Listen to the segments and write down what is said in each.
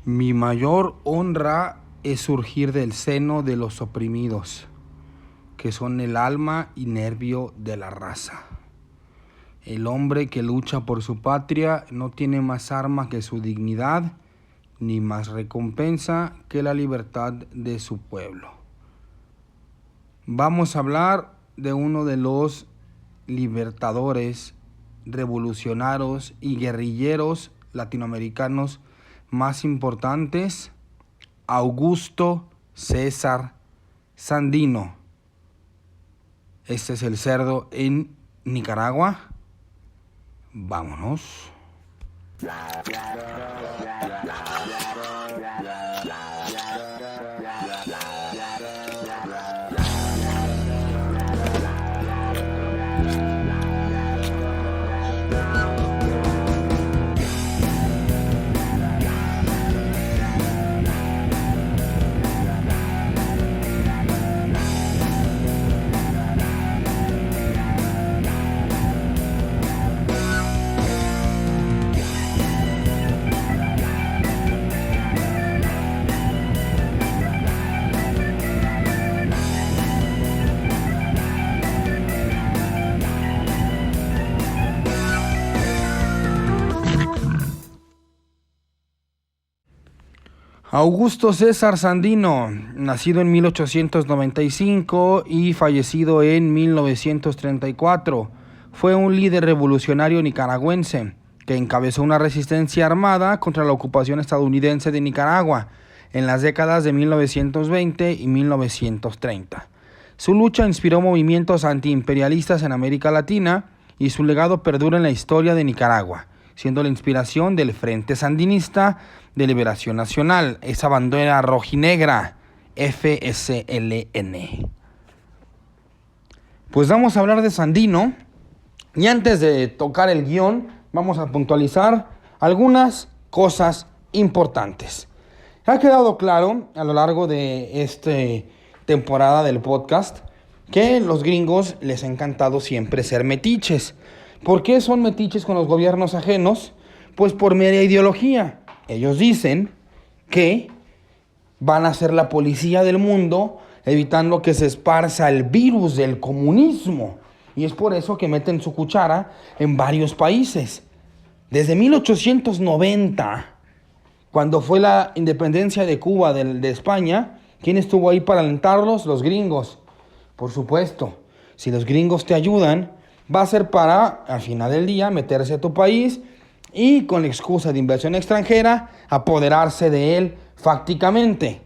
Mi mayor honra es surgir del seno de los oprimidos, que son el alma y nervio de la raza. El hombre que lucha por su patria no tiene más arma que su dignidad, ni más recompensa que la libertad de su pueblo. Vamos a hablar de uno de los libertadores, revolucionarios y guerrilleros latinoamericanos más importantes, Augusto César Sandino. Este es el cerdo en Nicaragua. Vámonos. Augusto César Sandino, nacido en 1895 y fallecido en 1934, fue un líder revolucionario nicaragüense que encabezó una resistencia armada contra la ocupación estadounidense de Nicaragua en las décadas de 1920 y 1930. Su lucha inspiró movimientos antiimperialistas en América Latina y su legado perdura en la historia de Nicaragua, siendo la inspiración del Frente Sandinista de Liberación Nacional, esa bandera rojinegra, FSLN. Pues vamos a hablar de Sandino, y antes de tocar el guión, vamos a puntualizar algunas cosas importantes. Ha quedado claro a lo largo de esta temporada del podcast que a los gringos les ha encantado siempre ser metiches. ¿Por qué son metiches con los gobiernos ajenos? Pues por mera ideología. Ellos dicen que van a ser la policía del mundo, evitando que se esparza el virus del comunismo. Y es por eso que meten su cuchara en varios países. Desde 1890, cuando fue la independencia de Cuba de España, ¿quién estuvo ahí para alentarlos? Los gringos. Por supuesto, si los gringos te ayudan, va a ser para, al final del día, meterse a tu país y con la excusa de inversión extranjera, apoderarse de él fácticamente.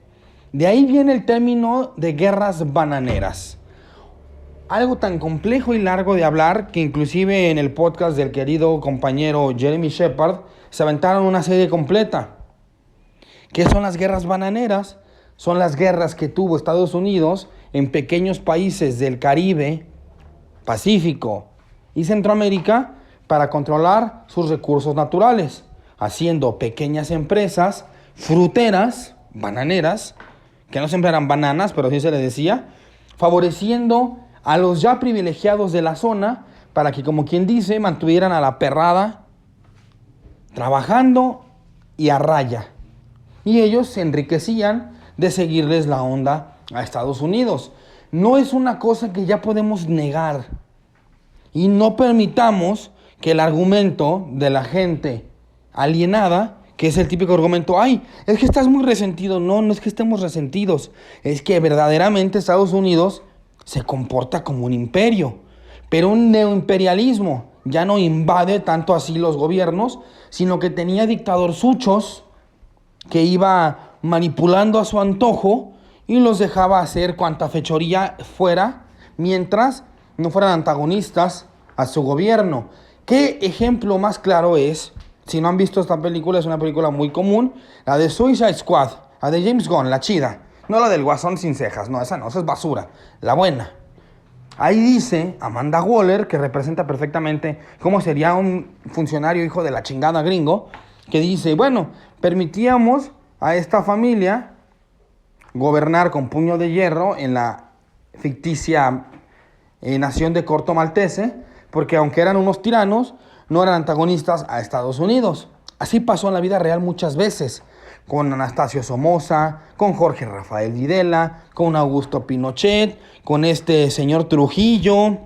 De ahí viene el término de guerras bananeras. Algo tan complejo y largo de hablar que inclusive en el podcast del querido compañero Jeremy Shepard se aventaron una serie completa. ¿Qué son las guerras bananeras? Son las guerras que tuvo Estados Unidos en pequeños países del Caribe, Pacífico y Centroamérica para controlar sus recursos naturales, haciendo pequeñas empresas fruteras, bananeras, que no siempre eran bananas, pero así se les decía, favoreciendo a los ya privilegiados de la zona para que, como quien dice, mantuvieran a la perrada trabajando y a raya. Y ellos se enriquecían de seguirles la onda a Estados Unidos. No es una cosa que ya podemos negar. Y no permitamos que el argumento de la gente alienada, que es el típico argumento, ay, es que estás muy resentido. No, no es que estemos resentidos. Es que verdaderamente Estados Unidos se comporta como un imperio. Pero un neoimperialismo ya no invade tanto así los gobiernos, sino que tenía dictadorzuchos que iba manipulando a su antojo y los dejaba hacer cuanta fechoría fuera, mientras no fueran antagonistas a su gobierno. ¿Qué ejemplo más claro es? Si no han visto esta película, es una película muy común, la de Suicide Squad, la de James Gunn, la chida. No la del guasón sin cejas, no, esa es basura, la buena. Ahí dice Amanda Waller, que representa perfectamente cómo sería un funcionario hijo de la chingada gringo, que dice, bueno, permitíamos a esta familia gobernar con puño de hierro en la ficticia nación de Corto Maltese, porque aunque eran unos tiranos, no eran antagonistas a Estados Unidos. Así pasó en la vida real muchas veces. con Anastasio Somoza, con Jorge Rafael Videla, con Augusto Pinochet, con este señor Trujillo,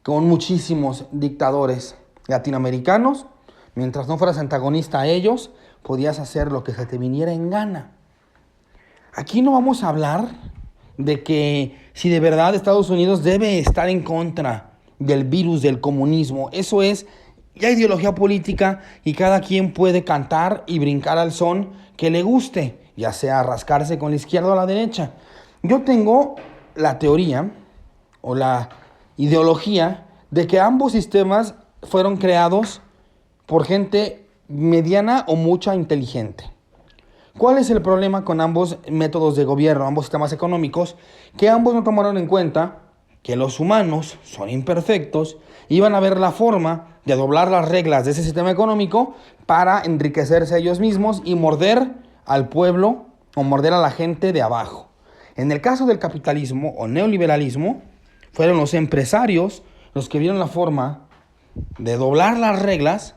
con muchísimos dictadores latinoamericanos. Mientras no fueras antagonista a ellos, podías hacer lo que se te viniera en gana. Aquí no vamos a hablar de que si de verdad Estados Unidos debe estar en contra del virus del comunismo. Eso es ya ideología política y cada quien puede cantar y brincar al son que le guste, ya sea rascarse con la izquierda o la derecha. Yo tengo la teoría o la ideología de que ambos sistemas fueron creados por gente mediana o mucha inteligente. ¿Cuál es el problema con ambos métodos de gobierno, ambos sistemas económicos? Que ambos no tomaron en cuenta que los humanos son imperfectos y iban a ver la forma de doblar las reglas de ese sistema económico para enriquecerse a ellos mismos y morder al pueblo o morder a la gente de abajo. En el caso del capitalismo o neoliberalismo, fueron los empresarios los que vieron la forma de doblar las reglas,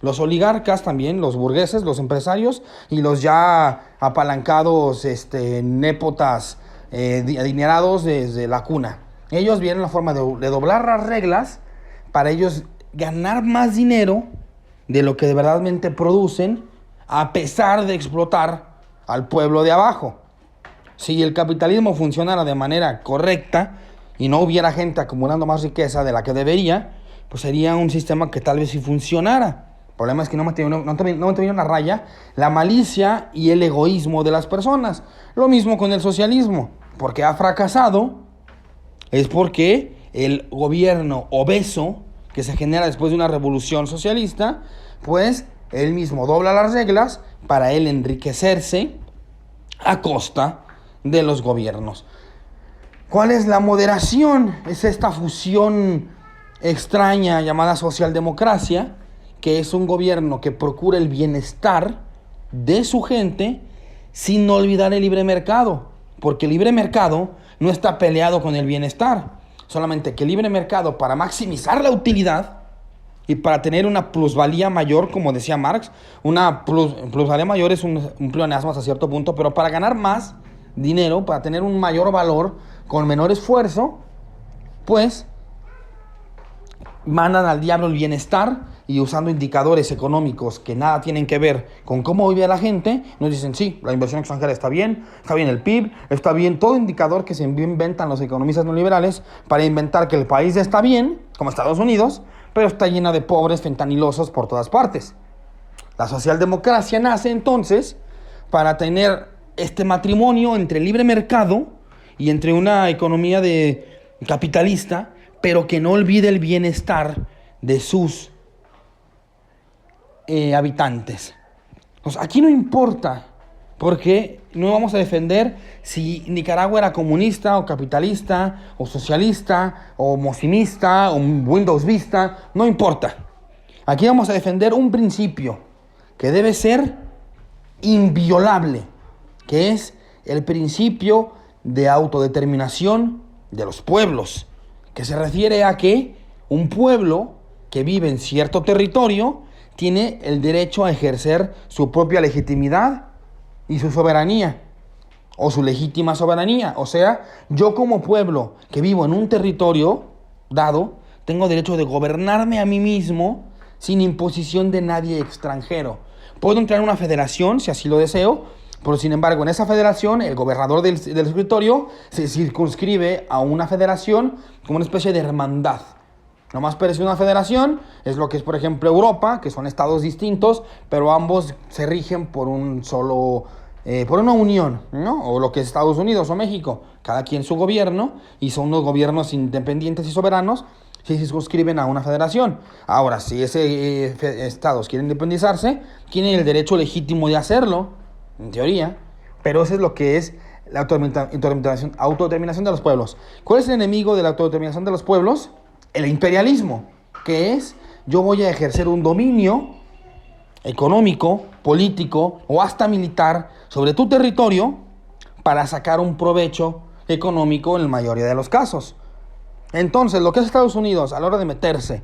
los oligarcas también, los burgueses, los empresarios y los ya apalancados, népotas, adinerados desde la cuna. Ellos vieron la forma de doblar las reglas para ellos ganar más dinero de lo que de verdadmente producen, a pesar de explotar al pueblo de abajo. Si el capitalismo funcionara de manera correcta y no hubiera gente acumulando más riqueza de la que debería, pues sería un sistema que tal vez sí funcionara. El problema es que no mantuvieron a raya la malicia y el egoísmo de las personas. Lo mismo con el socialismo. Porque ha fracasado es porque el gobierno obeso que se genera después de una revolución socialista, pues él mismo dobla las reglas para él enriquecerse a costa de los gobiernos. ¿Cuál es la moderación? Es esta fusión extraña llamada socialdemocracia, que es un gobierno que procura el bienestar de su gente sin olvidar el libre mercado, porque el libre mercado no está peleado con el bienestar, solamente que el libre mercado, para maximizar la utilidad y para tener una plusvalía mayor, como decía Marx, una plusvalía mayor es un pleonasmo hasta cierto punto, pero para ganar más dinero, para tener un mayor valor con menor esfuerzo, pues mandan al diablo el bienestar y usando indicadores económicos que nada tienen que ver con cómo vive la gente, nos dicen, sí, la inversión extranjera está bien el PIB, está bien, todo indicador que se inventan los economistas neoliberales para inventar que el país está bien, como Estados Unidos, pero está llena de pobres fentanilosos por todas partes. La socialdemocracia nace entonces para tener este matrimonio entre libre mercado y entre una economía capitalista, pero que no olvide el bienestar de sus habitantes. Pues aquí no importa, porque no vamos a defender si Nicaragua era comunista o capitalista o socialista o mocimista o Windows Vista, no importa. Aquí vamos a defender un principio que debe ser inviolable, que es el principio de autodeterminación de los pueblos, que se refiere a que un pueblo que vive en cierto territorio tiene el derecho a ejercer su propia legitimidad y su soberanía, o su legítima soberanía. O sea, yo como pueblo que vivo en un territorio dado, tengo derecho de gobernarme a mí mismo sin imposición de nadie extranjero. Puedo entrar en una federación si así lo deseo, pero sin embargo en esa federación el gobernador del territorio se circunscribe a una federación como una especie de hermandad. Lo más parecido a una federación es lo que es, por ejemplo, Europa, que son estados distintos, pero ambos se rigen por un solo, por una unión, ¿no? O lo que es Estados Unidos o México, cada quien su gobierno, y son unos gobiernos independientes y soberanos, si se circunscriben a una federación. Ahora, si esos estados quieren independizarse, tienen el derecho legítimo de hacerlo, en teoría, pero eso es lo que es la autodeterminación de los pueblos. ¿Cuál es el enemigo de la autodeterminación de los pueblos? El imperialismo, que es, yo voy a ejercer un dominio económico, político o hasta militar sobre tu territorio para sacar un provecho económico en la mayoría de los casos. Entonces, lo que es Estados Unidos a la hora de meterse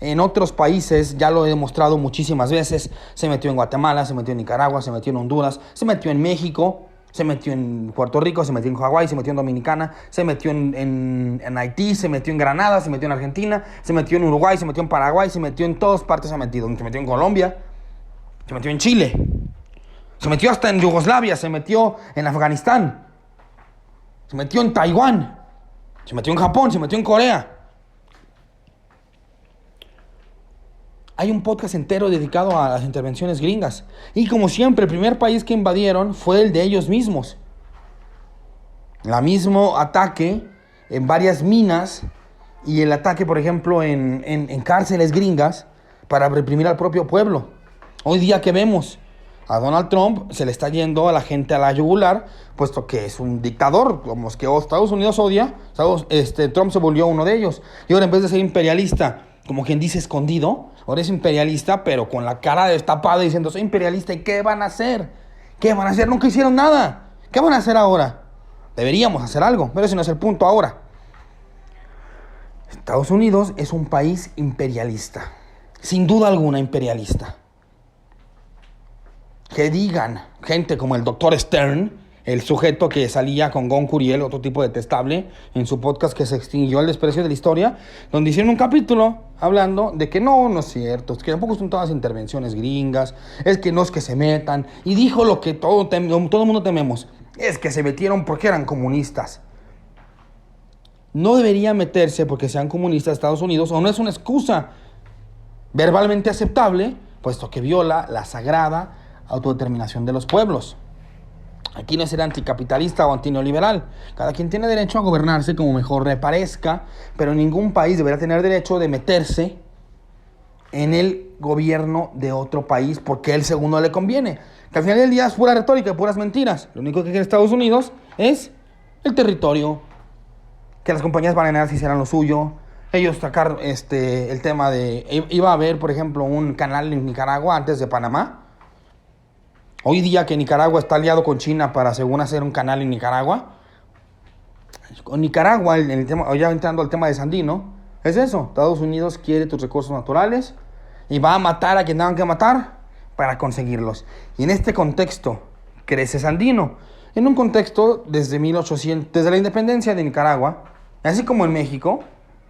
en otros países, ya lo he demostrado muchísimas veces. Se metió en Guatemala, se metió en Nicaragua, se metió en Honduras, se metió en México, se metió en Puerto Rico, se metió en Hawái, se metió en Dominicana, se metió en Haití, se metió en Granada, se metió en Argentina, se metió en Uruguay, se metió en Paraguay, se metió en todas partes, se metió en Colombia, se metió en Chile, se metió hasta en Yugoslavia, se metió en Afganistán, se metió en Taiwán, se metió en Japón, se metió en Corea. Hay un podcast entero dedicado a las intervenciones gringas. Y como siempre, el primer país que invadieron fue el de ellos mismos. El mismo ataque en varias minas y el ataque, por ejemplo, en cárceles gringas para reprimir al propio pueblo. Hoy día que vemos a Donald Trump, se le está yendo a la gente a la yugular, puesto que es un dictador, como es que Estados Unidos odia. Trump se volvió uno de ellos. Y ahora, en vez de ser imperialista, como quien dice escondido, ahora es imperialista, pero con la cara destapada diciendo, soy imperialista. ¿Y qué van a hacer? ¿Qué van a hacer? Nunca hicieron nada. ¿Qué van a hacer ahora? Deberíamos hacer algo, pero ese no es el punto ahora. Estados Unidos es un país imperialista. Sin duda alguna imperialista. Que digan gente como el Dr. Stern, el sujeto que salía con Gon Curiel, otro tipo detestable, en su podcast que se extinguió, El desprecio de la historia, donde hicieron un capítulo hablando de que no es cierto, es que tampoco son todas intervenciones gringas, es que no es que se metan, y dijo lo que todo el mundo tememos, es que se metieron porque eran comunistas. No debería meterse porque sean comunistas Estados Unidos, o no es una excusa verbalmente aceptable, puesto que viola la sagrada autodeterminación de los pueblos. Aquí no es ser anticapitalista o antineoliberal. Cada quien tiene derecho a gobernarse como mejor le parezca, pero ningún país deberá tener derecho de meterse en el gobierno de otro país porque a él según no le conviene. Que al final del día es pura retórica, puras mentiras. Lo único que quiere Estados Unidos es el territorio, que las compañías bananeras hicieran lo suyo. Ellos sacar el tema de... Iba a haber, por ejemplo, un canal en Nicaragua antes de Panamá. Hoy día que Nicaragua está aliado con China para, según, hacer un canal en Nicaragua. Con Nicaragua, el tema, ya entrando al tema de Sandino, es eso. Estados Unidos quiere tus recursos naturales y va a matar a quien tengan que matar para conseguirlos. Y en este contexto crece Sandino. En un contexto desde la independencia de Nicaragua, así como en México,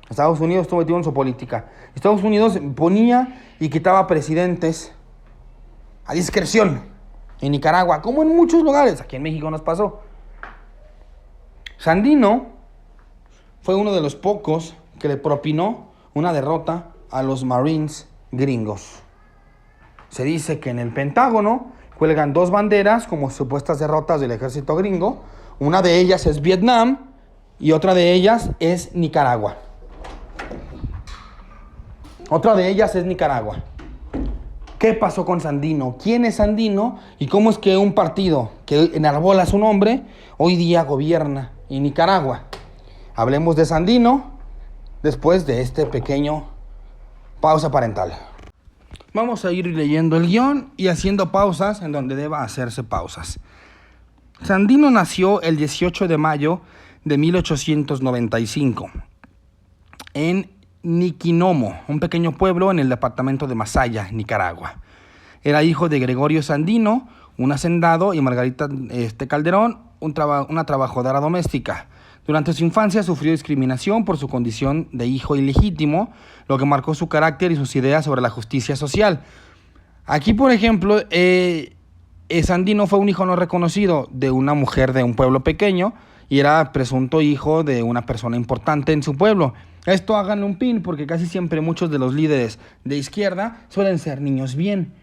Estados Unidos estuvo metido en su política. Estados Unidos ponía y quitaba presidentes a discreción. En Nicaragua, como en muchos lugares, aquí en México nos pasó. Sandino fue uno de los pocos que le propinó una derrota a los Marines gringos. Se dice que en el Pentágono cuelgan dos banderas como supuestas derrotas del ejército gringo. Una de ellas es Vietnam y otra de ellas es Nicaragua. ¿Qué pasó con Sandino? ¿Quién es Sandino? ¿Y cómo es que un partido que enarbola su nombre hoy día gobierna en Nicaragua? Hablemos de Sandino después de este pequeño pausa parental. Vamos a ir leyendo el guión y haciendo pausas en donde deba hacerse pausas. Sandino nació el 18 de mayo de 1895 en Niquinomo, un pequeño pueblo en el departamento de Masaya, Nicaragua. Era hijo de Gregorio Sandino, un hacendado, y Margarita Calderón, una trabajadora doméstica. Durante su infancia sufrió discriminación por su condición de hijo ilegítimo, lo que marcó su carácter y sus ideas sobre la justicia social. Aquí, por ejemplo, Sandino fue un hijo no reconocido de una mujer de un pueblo pequeño y era presunto hijo de una persona importante en su pueblo. Esto háganle un pin porque casi siempre muchos de los líderes de izquierda suelen ser niños bien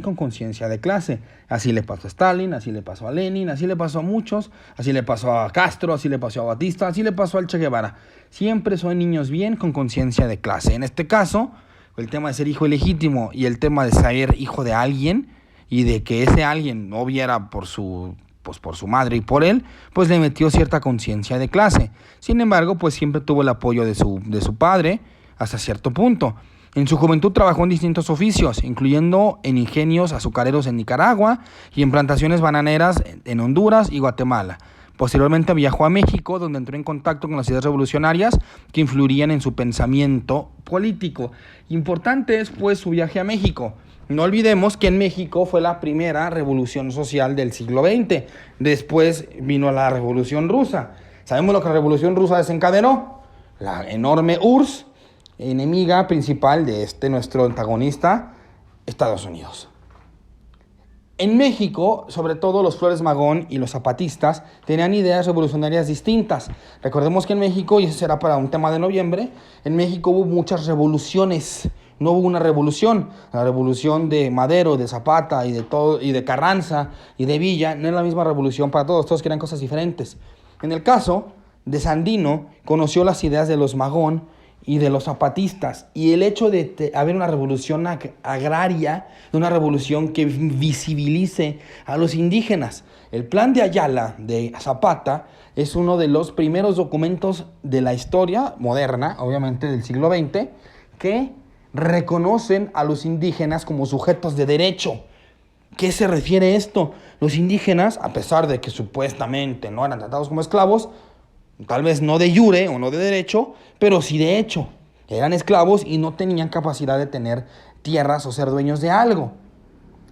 con conciencia de clase. Así le pasó a Stalin, así le pasó a Lenin, así le pasó a muchos, así le pasó a Castro, así le pasó a Batista, así le pasó al Che Guevara. Siempre son niños bien con conciencia de clase. En este caso, el tema de ser hijo ilegítimo y el tema de ser hijo de alguien y de que ese alguien no viera por su madre y por él, pues le metió cierta conciencia de clase. Sin embargo, pues siempre tuvo el apoyo de su padre hasta cierto punto. En su juventud trabajó en distintos oficios, incluyendo en ingenios azucareros en Nicaragua y en plantaciones bananeras en Honduras y Guatemala. Posteriormente viajó a México, donde entró en contacto con las ideas revolucionarias que influirían en su pensamiento político. Importante es pues su viaje a México. No olvidemos que en México fue la primera revolución social del siglo XX. Después vino la Revolución Rusa. ¿Sabemos lo que la Revolución Rusa desencadenó? La enorme URSS, enemiga principal de nuestro antagonista, Estados Unidos. En México, sobre todo los Flores Magón y los zapatistas tenían ideas revolucionarias distintas. Recordemos que en México, y eso será para un tema de noviembre, en México hubo muchas revoluciones. No hubo una revolución. La revolución de Madero, de Zapata y de Carranza y de Villa no es la misma revolución para todos. Todos querían cosas diferentes. En el caso de Sandino, conoció las ideas de los Magón y de los zapatistas, y el hecho de haber una revolución agraria, una revolución que visibilice a los indígenas. El plan de Ayala de Zapata es uno de los primeros documentos de la historia moderna, obviamente del siglo XX, que reconocen a los indígenas como sujetos de derecho. ¿Qué se refiere esto? Los indígenas, a pesar de que supuestamente no eran tratados como esclavos, tal vez no de jure o no de derecho, pero sí de hecho. Eran esclavos y no tenían capacidad de tener tierras o ser dueños de algo,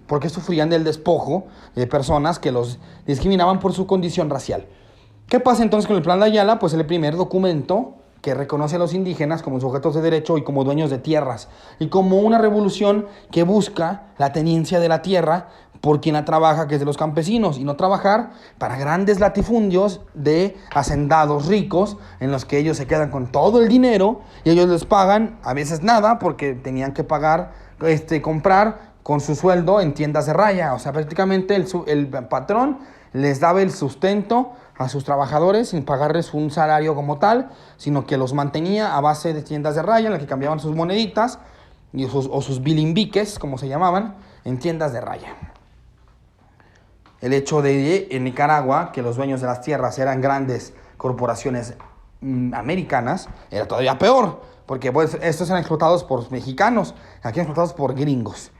porque sufrían del despojo de personas que los discriminaban por su condición racial. ¿Qué pasa entonces con el Plan de Ayala? Pues el primer documento que reconoce a los indígenas como sujetos de derecho y como dueños de tierras, y como una revolución que busca la tenencia de la tierra por quien la trabaja, que es de los campesinos, y no trabajar para grandes latifundios de hacendados ricos, en los que ellos se quedan con todo el dinero, y ellos les pagan a veces nada, porque tenían que pagar, comprar con su sueldo en tiendas de raya. O sea, prácticamente el patrón les daba el sustento a sus trabajadores sin pagarles un salario como tal, sino que los mantenía a base de tiendas de raya en las que cambiaban sus moneditas o sus bilimbiques, como se llamaban, en tiendas de raya. El hecho de en Nicaragua que los dueños de las tierras eran grandes corporaciones americanas era todavía peor, porque pues estos eran explotados por mexicanos, aquí eran explotados por gringos.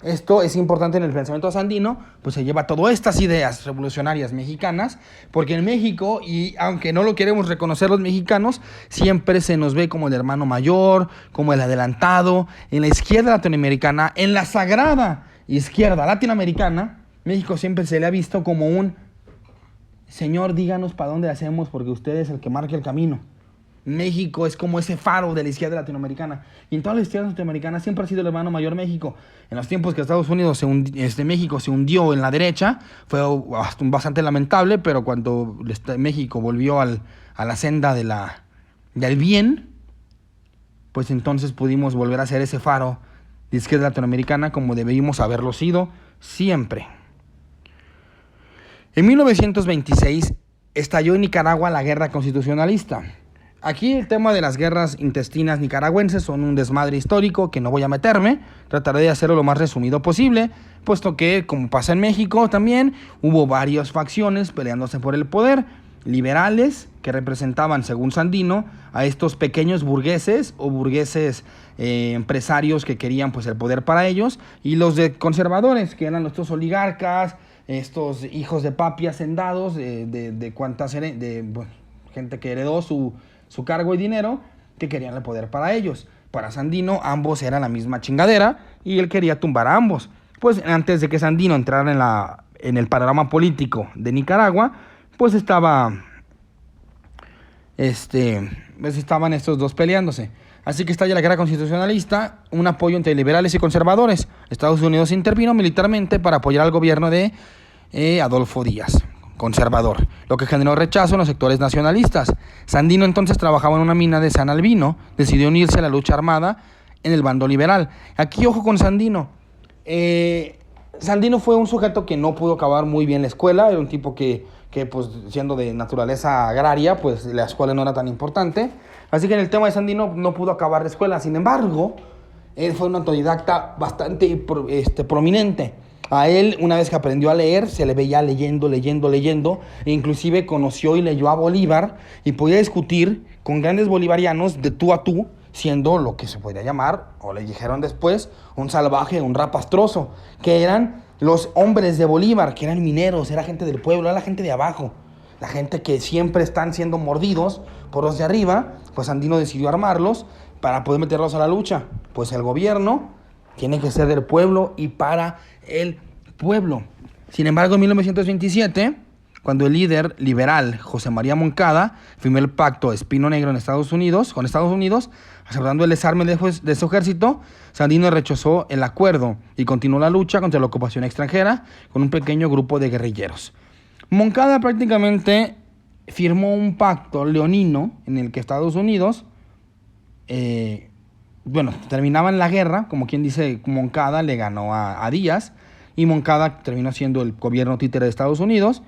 Esto es importante en el pensamiento sandino, pues se lleva todas estas ideas revolucionarias mexicanas, porque en México, y aunque no lo queremos reconocer los mexicanos, siempre se nos ve como el hermano mayor, como el adelantado. En la izquierda latinoamericana, en la sagrada izquierda latinoamericana, México siempre se le ha visto como un señor, díganos para dónde hacemos, porque usted es el que marca el camino. México es como ese faro de la izquierda latinoamericana. Y en todas las izquierdas latinoamericanas siempre ha sido el hermano mayor México. En los tiempos que Estados Unidos México se hundió en la derecha, fue bastante lamentable, pero cuando México volvió a la senda del bien, pues entonces pudimos volver a ser ese faro de izquierda latinoamericana como debimos haberlo sido siempre. En 1926 estalló en Nicaragua la Guerra Constitucionalista. Aquí el tema de las guerras intestinas nicaragüenses son un desmadre histórico que no voy a meterme. Trataré de hacerlo lo más resumido posible, puesto que, como pasa en México también, hubo varias facciones peleándose por el poder. Liberales, que representaban, según Sandino, a estos pequeños burgueses o burgueses empresarios que querían pues el poder para ellos, y los de conservadores, que eran estos oligarcas, estos hijos de papi hacendados, gente que heredó su cargo y dinero, que querían el poder para ellos. Para Sandino, ambos eran la misma chingadera y él quería tumbar a ambos. Pues antes de que Sandino entrara en el panorama político de Nicaragua, pues estaban estos dos peleándose. Así que estalla la guerra constitucionalista, un apoyo entre liberales y conservadores. Estados Unidos intervino militarmente para apoyar al gobierno de Adolfo Díaz, conservador, lo que generó rechazo en los sectores nacionalistas. Sandino entonces trabajaba en una mina de San Albino, decidió unirse a la lucha armada en el bando liberal. Aquí ojo con Sandino. Sandino fue un sujeto que no pudo acabar muy bien la escuela, era un tipo que pues siendo de naturaleza agraria, pues la escuela no era tan importante. Así que en el tema de Sandino no pudo acabar la escuela. Sin embargo, él fue un autodidacta bastante prominente. A él, una vez que aprendió a leer, se le veía leyendo, e inclusive conoció y leyó a Bolívar y podía discutir con grandes bolivarianos de tú a tú, siendo lo que se podría llamar, o le dijeron después, un salvaje, un rapastroso, que eran los hombres de Bolívar, que eran mineros, era gente del pueblo, era la gente de abajo. la gente que siempre están siendo mordidos por los de arriba, pues Sandino decidió armarlos para poder meterlos a la lucha. Pues el gobierno tiene que ser del pueblo y para el pueblo. Sin embargo, en 1927, cuando el líder liberal José María Moncada firmó el pacto Espino Negro con Estados Unidos, asegurando el desarme de su ejército, Sandino rechazó el acuerdo y continuó la lucha contra la ocupación extranjera con un pequeño grupo de guerrilleros. Moncada prácticamente firmó un pacto leonino en el que Estados Unidos, terminaban la guerra, como quien dice, Moncada le ganó a Díaz, y Moncada terminó siendo el gobierno títere de Estados Unidos,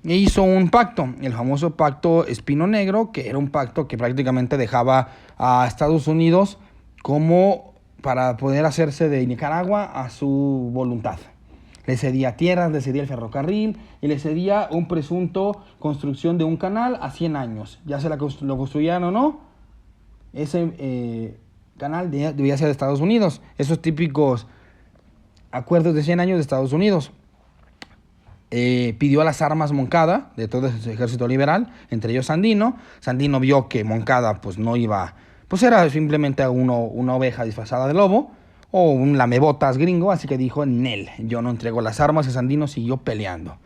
e hizo un pacto, el famoso pacto Espino Negro, que era un pacto que prácticamente dejaba a Estados Unidos como para poder hacerse de Nicaragua a su voluntad. Le cedía tierras, le cedía el ferrocarril y le cedía un presunto construcción de un canal a 100 años. Ya se lo construyeran o no, ese canal debía ser de Estados Unidos. Esos típicos acuerdos de 100 años de Estados Unidos. Pidió las armas Moncada de todo ese ejército liberal, entre ellos Sandino. Sandino vio que Moncada pues no iba, pues era simplemente una oveja disfrazada de lobo o un lamebotas gringo, así que dijo, Nel, yo no entrego las armas, y Sandino siguió peleando.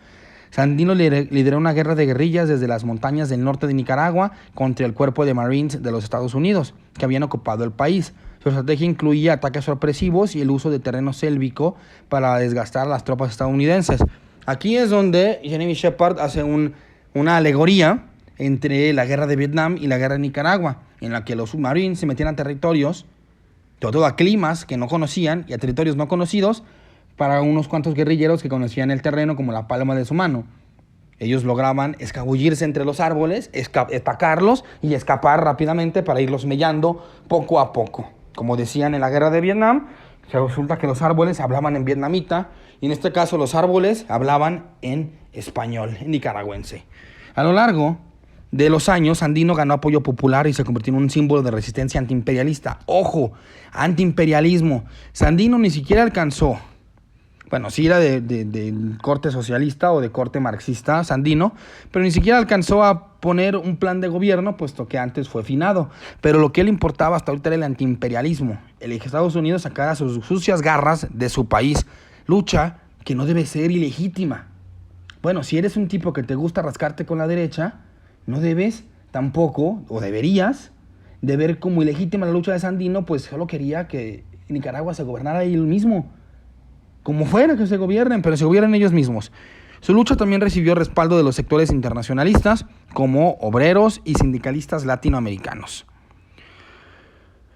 Sandino lideró una guerra de guerrillas desde las montañas del norte de Nicaragua contra el cuerpo de Marines de los Estados Unidos, que habían ocupado el país. Su estrategia incluía ataques sorpresivos y el uso de terreno sélvico para desgastar a las tropas estadounidenses. Aquí es donde Jeremy Shepard hace una alegoría entre la guerra de Vietnam y la guerra de Nicaragua, en la que los Marines se metían a territorios, sobre todo a climas que no conocían y a territorios no conocidos, para unos cuantos guerrilleros que conocían el terreno como la palma de su mano. Ellos lograban escabullirse entre los árboles, atacarlos y escapar rápidamente para irlos mellando poco a poco. Como decían en la guerra de Vietnam, resulta que los árboles hablaban en vietnamita y en este caso los árboles hablaban en español, en nicaragüense. A lo largo de los años, Sandino ganó apoyo popular y se convirtió en un símbolo de resistencia antiimperialista. ¡Ojo! Antiimperialismo. Sandino ni siquiera alcanzó, bueno, sí era de corte socialista o de corte marxista, Sandino, pero ni siquiera alcanzó a poner un plan de gobierno, puesto que antes fue finado. Pero lo que le importaba hasta ahorita era el antiimperialismo. El que Estados Unidos sacara sus sucias garras de su país. Lucha que no debe ser ilegítima. Bueno, si eres un tipo que te gusta rascarte con la derecha, no debes tampoco, o deberías, de ver como ilegítima la lucha de Sandino, pues solo quería que Nicaragua se gobernara él mismo. Como fuera que se gobiernen, pero se gobiernen ellos mismos. Su lucha también recibió respaldo de los sectores internacionalistas, como obreros y sindicalistas latinoamericanos.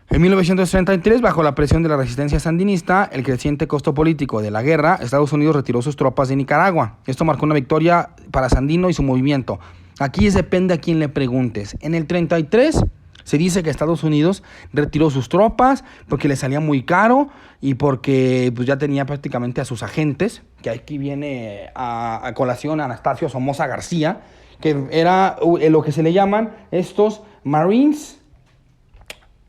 En 1933, bajo la presión de la resistencia sandinista, el creciente costo político de la guerra, Estados Unidos retiró sus tropas de Nicaragua. Esto marcó una victoria para Sandino y su movimiento. Aquí depende a quién le preguntes. En el 33 se dice que Estados Unidos retiró sus tropas porque le salía muy caro y porque pues, ya tenía prácticamente a sus agentes, que aquí viene a colación Anastasio Somoza García, que era lo que se le llaman estos Marines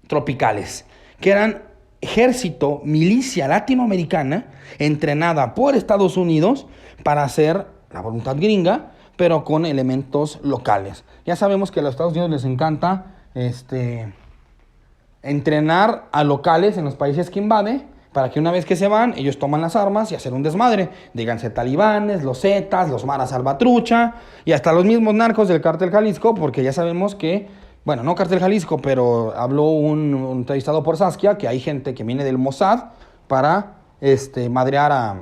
tropicales, que eran ejército, milicia latinoamericana entrenada por Estados Unidos para hacer la voluntad gringa, pero con elementos locales. Ya sabemos que a los Estados Unidos les encanta entrenar a locales en los países que invade, para que una vez que se van, ellos toman las armas y hacer un desmadre. Díganse talibanes, los Zetas, los Maras Salvatrucha y hasta los mismos narcos del Cártel Jalisco, porque ya sabemos que, bueno, no Cártel Jalisco, pero habló un entrevistado por Saskia, que hay gente que viene del Mossad para entrenar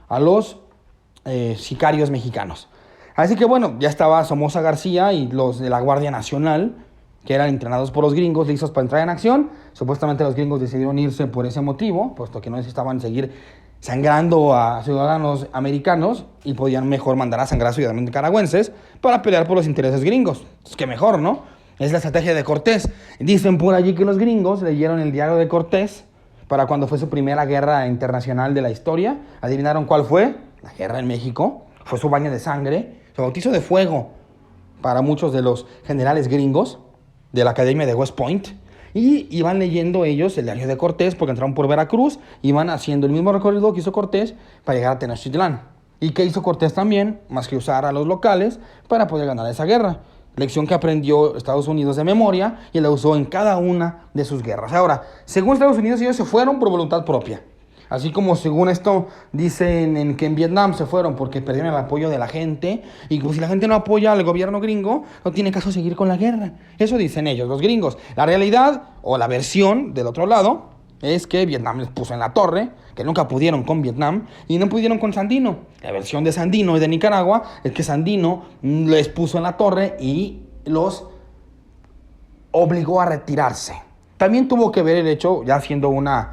a los sicarios mexicanos. Así que bueno, ya estaba Somoza García y los de la Guardia Nacional, que eran entrenados por los gringos, listos para entrar en acción. Supuestamente los gringos decidieron irse por ese motivo, puesto que no necesitaban seguir sangrando a ciudadanos americanos y podían mejor mandar a sangrar a ciudadanos nicaragüenses para pelear por los intereses gringos. Pues que mejor, ¿no? Es la estrategia de Cortés. Dicen por allí que los gringos leyeron el diario de Cortés para cuando fue su primera guerra internacional de la historia. ¿Adivinaron cuál fue? La guerra en México. Fue su baño de sangre, su bautizo de fuego para muchos de los generales gringos de la Academia de West Point. Y iban leyendo ellos el diario de Cortés porque entraron por Veracruz, iban haciendo el mismo recorrido que hizo Cortés para llegar a Tenochtitlán. ¿Y qué hizo Cortés también? Más que usar a los locales para poder ganar esa guerra. Lección que aprendió Estados Unidos de memoria y la usó en cada una de sus guerras. Ahora, según Estados Unidos, ellos se fueron por voluntad propia. Así como según esto dicen que en Vietnam se fueron porque perdieron el apoyo de la gente. Y como si la gente no apoya al gobierno gringo, no tiene caso seguir con la guerra. Eso dicen ellos, los gringos. La realidad o la versión del otro lado es que Vietnam les puso en la torre, que nunca pudieron con Vietnam y no pudieron con Sandino. La versión de Sandino y de Nicaragua es que Sandino les puso en la torre y los obligó a retirarse. También tuvo que ver el hecho, ya siendo una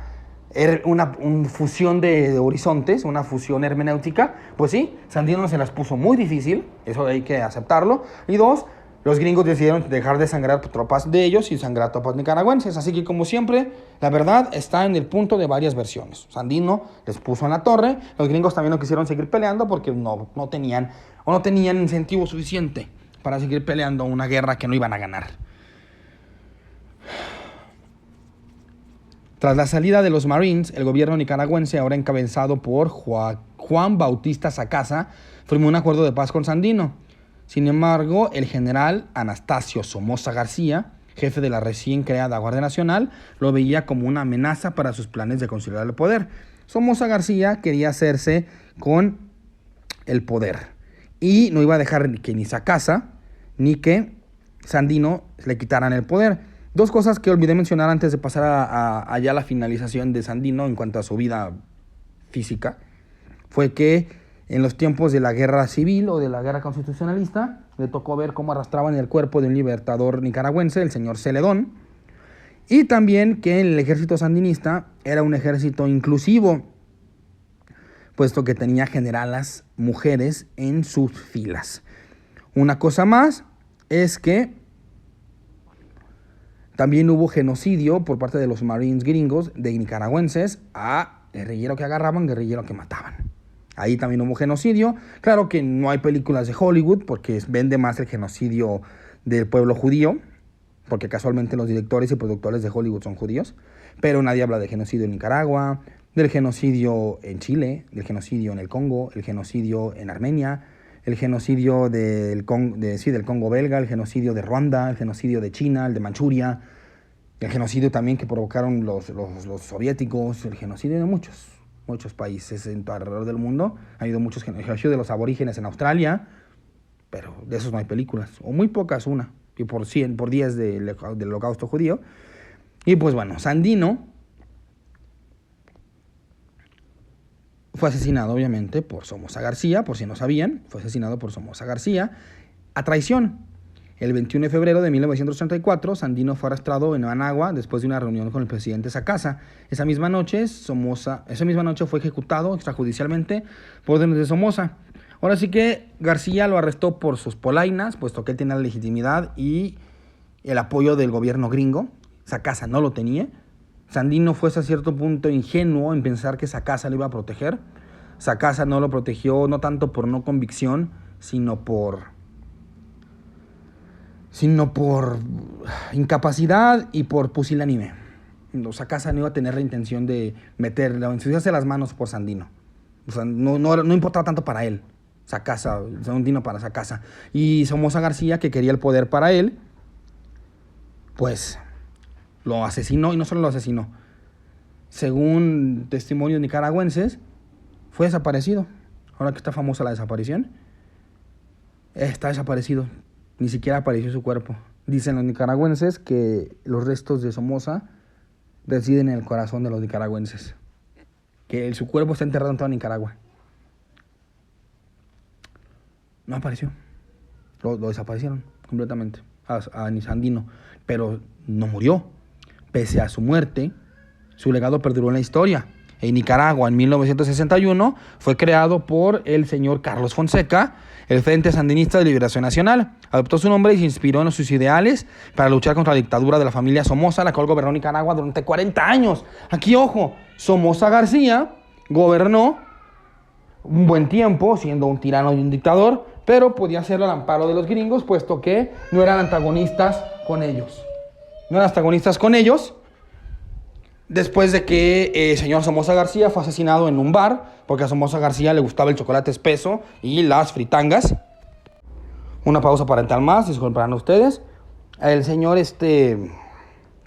fusión de horizontes, una fusión hermenéutica, pues sí, Sandino se las puso muy difícil, eso hay que aceptarlo. Y dos, los gringos decidieron dejar de sangrar tropas de ellos y sangrar tropas nicaragüenses. Así que, como siempre, la verdad está en el punto de varias versiones. Sandino les puso en la torre, los gringos también no quisieron seguir peleando porque no tenían incentivo suficiente para seguir peleando una guerra que no iban a ganar. Tras la salida de los Marines, el gobierno nicaragüense, ahora encabezado por Juan Bautista Sacasa, firmó un acuerdo de paz con Sandino. Sin embargo, el general Anastasio Somoza García, jefe de la recién creada Guardia Nacional, lo veía como una amenaza para sus planes de consolidar el poder. Somoza García quería hacerse con el poder y no iba a dejar que ni Sacasa ni que Sandino le quitaran el poder. Dos cosas que olvidé mencionar antes de pasar allá a la finalización de Sandino en cuanto a su vida física, fue que en los tiempos de la guerra civil o de la guerra constitucionalista, le tocó ver cómo arrastraban el cuerpo de un libertador nicaragüense, el señor Celedón, y también que el ejército sandinista era un ejército inclusivo, puesto que tenía generalas mujeres en sus filas. Una cosa más es que también hubo genocidio por parte de los Marines gringos de nicaragüenses a guerrillero que agarraban, guerrillero que mataban. Ahí también hubo genocidio. Claro que no hay películas de Hollywood porque vende más el genocidio del pueblo judío, porque casualmente los directores y productores de Hollywood son judíos, pero nadie habla de genocidio en Nicaragua, del genocidio en Chile, del genocidio en el Congo, el genocidio en Armenia, el genocidio del Congo belga, el genocidio de Ruanda, el genocidio de China, el de Manchuria, el genocidio también que provocaron los soviéticos, el genocidio de muchos países alrededor del mundo. Ha habido muchos genocidios de los aborígenes en Australia, pero de esos no hay películas, o muy pocas, una, y por 10 del holocausto judío. Y pues bueno, Sandino fue asesinado, obviamente, por Somoza García, por si no sabían, fue asesinado por Somoza García a traición. El 21 de febrero de 1934, Sandino fue arrestado en Managua después de una reunión con el presidente Sacasa. Esa misma noche fue ejecutado extrajudicialmente por órdenes de Somoza. Ahora sí que García lo arrestó por sus polainas, puesto que él tenía la legitimidad y el apoyo del gobierno gringo. Sacasa no lo tenía. Sandino fue hasta cierto punto ingenuo en pensar que Sacasa lo iba a proteger. Sacasa no lo protegió no tanto por no convicción, sino por incapacidad y por pusilánime. Sacasa no iba a tener la intención de ensuciarse las manos por Sandino. O sea, no importaba tanto para él, Sandino para Sacasa. Y Somoza García, que quería el poder para él, pues lo asesinó, y no solo lo asesinó. Según testimonios nicaragüenses, fue desaparecido. Ahora que está famosa la desaparición, está desaparecido. Ni siquiera apareció su cuerpo. Dicen los nicaragüenses que los restos de Somoza residen en el corazón de los nicaragüenses. Que su cuerpo está enterrado en toda Nicaragua. No apareció. Lo desaparecieron completamente a Sandino. Pero no murió. Pese a su muerte, su legado perduró en la historia. En Nicaragua, en 1961, fue creado por el señor Carlos Fonseca, el Frente Sandinista de Liberación Nacional. Adoptó su nombre y se inspiró en sus ideales para luchar contra la dictadura de la familia Somoza, la cual gobernó Nicaragua durante 40 años. Aquí, ojo, Somoza García gobernó un buen tiempo, siendo un tirano y un dictador, pero podía hacerlo al amparo de los gringos, puesto que no eran antagonistas con ellos. después de que el señor Somoza García fue asesinado en un bar, porque a Somoza García le gustaba el chocolate espeso y las fritangas. Una pausa parental más, disculparán ustedes. El señor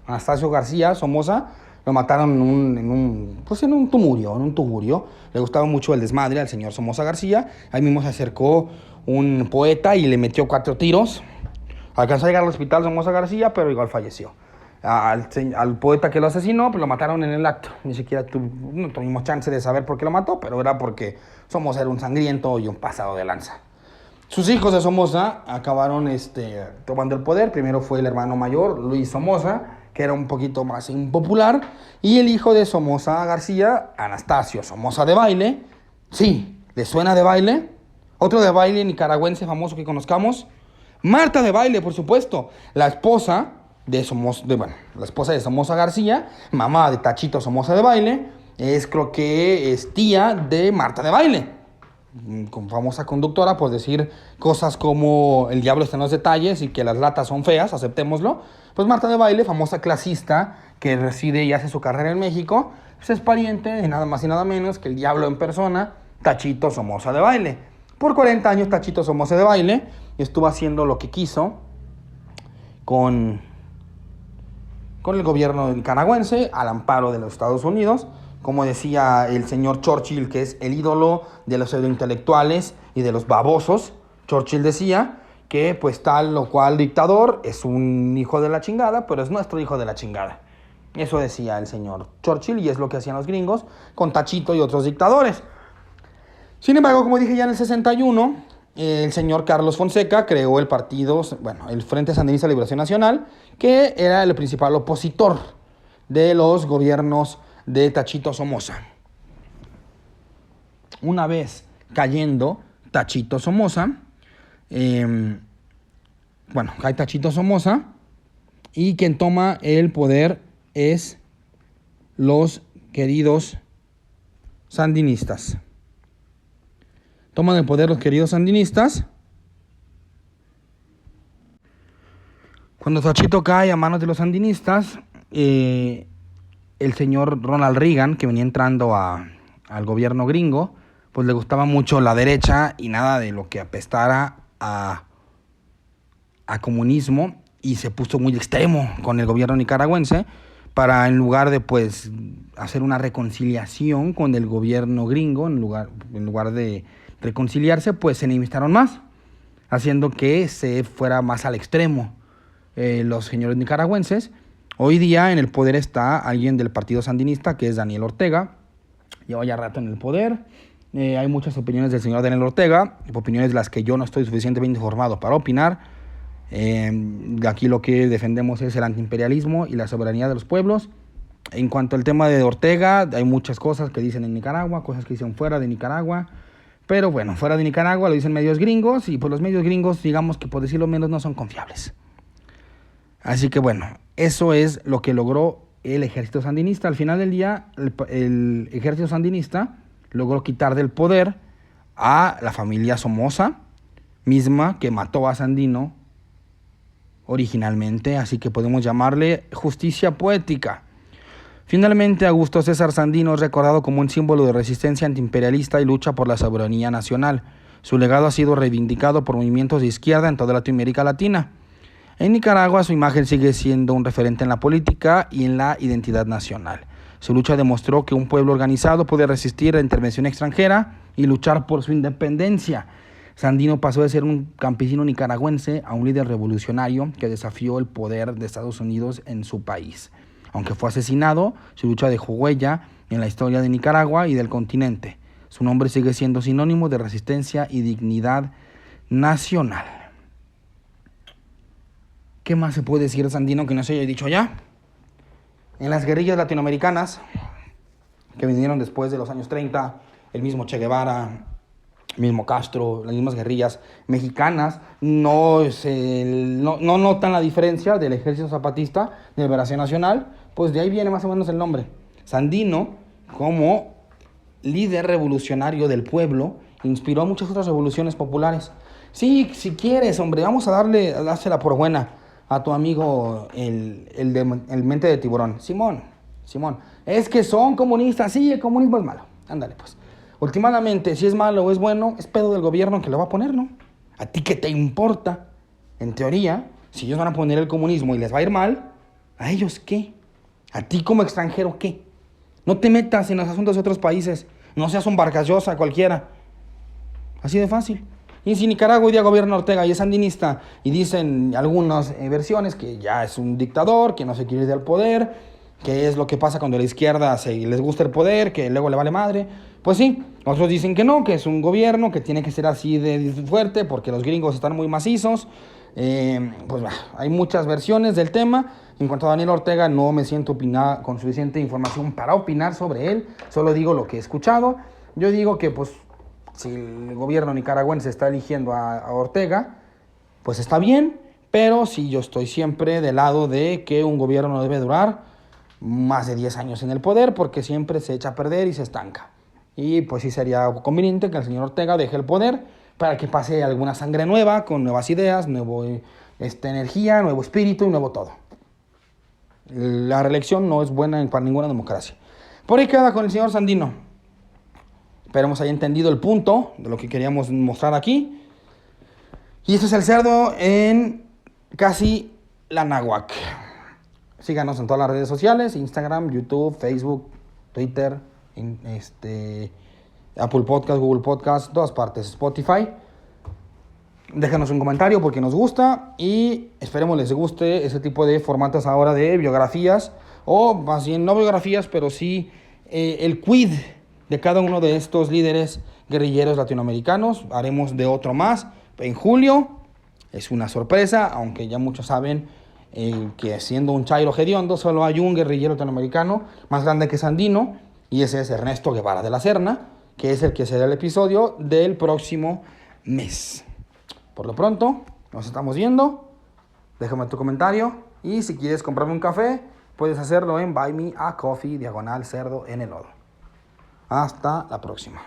Anastasio García Somoza lo mataron en un tugurio. Le gustaba mucho el desmadre al señor Somoza García. Ahí mismo se acercó un poeta y le metió 4 tiros. Alcanzó a llegar al hospital Somoza García, pero igual falleció. Al poeta que lo asesinó, pues lo mataron en el acto. Ni siquiera no tuvimos chance de saber por qué lo mató, pero era porque Somoza era un sangriento y un pasado de lanza. Sus hijos de Somoza acabaron tomando el poder. Primero fue el hermano mayor, Luis Somoza, que era un poquito más impopular, y el hijo de Somoza García, Anastasio Somoza de Baile. Sí, ¿le suena de Baile? Otro de Baile nicaragüense famoso que conozcamos. Marta de Baile, por supuesto, la esposa de Somoza García, mamá de Tachito Somoza de Baile, creo que es tía de Marta de Baile, con famosa conductora, por decir cosas como el diablo está en los detalles y que las latas son feas, aceptémoslo. Pues Marta de Baile, famosa clasista que reside y hace su carrera en México, pues es pariente de nada más y nada menos que el diablo en persona, Tachito Somoza de Baile. Por 40 años Tachito Somoza de Baile estuvo haciendo lo que quiso con el gobierno nicaragüense al amparo de los Estados Unidos. Como decía el señor Churchill, que es el ídolo de los pseudointelectuales y de los babosos, Churchill decía que pues tal o cual dictador es un hijo de la chingada, pero es nuestro hijo de la chingada. Eso decía el señor Churchill y es lo que hacían los gringos con Tachito y otros dictadores. Sin embargo, como dije ya en el 61, el señor Carlos Fonseca creó el el Frente Sandinista de Liberación Nacional, que era el principal opositor de los gobiernos de Tachito Somoza. Una vez cayendo Tachito Somoza, cae Tachito Somoza y quien toma el poder es los queridos sandinistas. Toman el poder los queridos sandinistas. Cuando Tachito cae a manos de los sandinistas, el señor Ronald Reagan, que venía entrando al gobierno gringo, pues le gustaba mucho la derecha y nada de lo que apestara a comunismo, y se puso muy extremo con el gobierno nicaragüense para, en lugar de pues hacer una reconciliación con el gobierno gringo, en lugar de reconciliarse, pues se enemistaron más, haciendo que se fuera más al extremo los señores nicaragüenses. Hoy día en el poder está alguien del partido sandinista, que es Daniel Ortega. Lleva ya rato en el poder. Hay muchas opiniones del señor Daniel Ortega, opiniones de las que yo no estoy suficientemente informado para opinar. Aquí lo que defendemos es el antiimperialismo y la soberanía de los pueblos. En cuanto al tema de Ortega, hay muchas cosas que dicen en Nicaragua, cosas que dicen fuera de Nicaragua. Pero bueno, fuera de Nicaragua lo dicen medios gringos, y pues los medios gringos, digamos que por decirlo menos, no son confiables. Así que bueno, eso es lo que logró el ejército sandinista. Al final del día, el ejército sandinista logró quitar del poder a la familia Somoza, misma que mató a Sandino originalmente, así que podemos llamarle justicia poética. Finalmente, Augusto César Sandino es recordado como un símbolo de resistencia antiimperialista y lucha por la soberanía nacional. Su legado ha sido reivindicado por movimientos de izquierda en toda Latinoamérica Latina. En Nicaragua, su imagen sigue siendo un referente en la política y en la identidad nacional. Su lucha demostró que un pueblo organizado puede resistir a la intervención extranjera y luchar por su independencia. Sandino pasó de ser un campesino nicaragüense a un líder revolucionario que desafió el poder de Estados Unidos en su país. Aunque fue asesinado, su lucha dejó huella en la historia de Nicaragua y del continente. Su nombre sigue siendo sinónimo de resistencia y dignidad nacional. ¿Qué más se puede decir de Sandino que no se haya dicho ya? En las guerrillas latinoamericanas que vinieron después de los años 30, el mismo Che Guevara, el mismo Castro, las mismas guerrillas mexicanas no notan la diferencia del Ejército Zapatista de Liberación Nacional, pues de ahí viene más o menos el nombre. Sandino, como líder revolucionario del pueblo, inspiró a muchas otras revoluciones populares. Sí, si quieres, hombre, vamos a dársela por buena a tu amigo el mente de tiburón. Simón, Simón, es que son comunistas, sí, el comunismo es malo. Ándale, pues. Últimamente, si es malo o es bueno, es pedo del gobierno que lo va a poner, ¿no? ¿A ti qué te importa? En teoría, si ellos van a poner el comunismo y les va a ir mal, ¿a ellos qué? ¿A ti como extranjero qué? No te metas en los asuntos de otros países. No seas un Vargas Llosa cualquiera. Así de fácil. Y si Nicaragua hoy día gobierna Ortega y es sandinista y dicen algunas versiones que ya es un dictador, que no se quiere ir del poder, que es lo que pasa cuando a la izquierda les gusta el poder, que luego le vale madre, pues sí. Otros dicen que no, que es un gobierno, que tiene que ser así de fuerte porque los gringos están muy macizos. Pues hay muchas versiones del tema. En cuanto a Daniel Ortega, no me siento con suficiente información para opinar sobre él. Solo digo lo que he escuchado. Yo digo que pues si el gobierno nicaragüense está eligiendo a Ortega, pues está bien, pero sí yo estoy siempre del lado de que un gobierno no debe durar más de 10 años en el poder porque siempre se echa a perder y se estanca. Y pues sí sería conveniente que el señor Ortega deje el poder para que pase alguna sangre nueva, con nuevas ideas, nueva energía, nuevo espíritu y nuevo todo. La reelección no es buena para ninguna democracia. Por ahí queda con el señor Sandino. Esperemos haya entendido el punto de lo que queríamos mostrar aquí. Y este es el cerdo en casi la náhuac. Síganos en todas las redes sociales: Instagram, YouTube, Facebook, Twitter, Apple Podcast, Google Podcast, todas partes, Spotify. Déjenos un comentario porque nos gusta y esperemos les guste ese tipo de formatos ahora de biografías, o más bien no biografías, pero sí el quid de cada uno de estos líderes guerrilleros latinoamericanos. Haremos de otro más en julio. Es una sorpresa, aunque ya muchos saben que siendo un chairo hediondo, solo hay un guerrillero latinoamericano más grande que Sandino, y ese es Ernesto Guevara de la Serna, que es el que será el episodio del próximo mes. Por lo pronto, nos estamos viendo. Déjame tu comentario, y si quieres comprarme un café, puedes hacerlo en Buy Me a Coffee, /cerdo en el lodo. Hasta la próxima.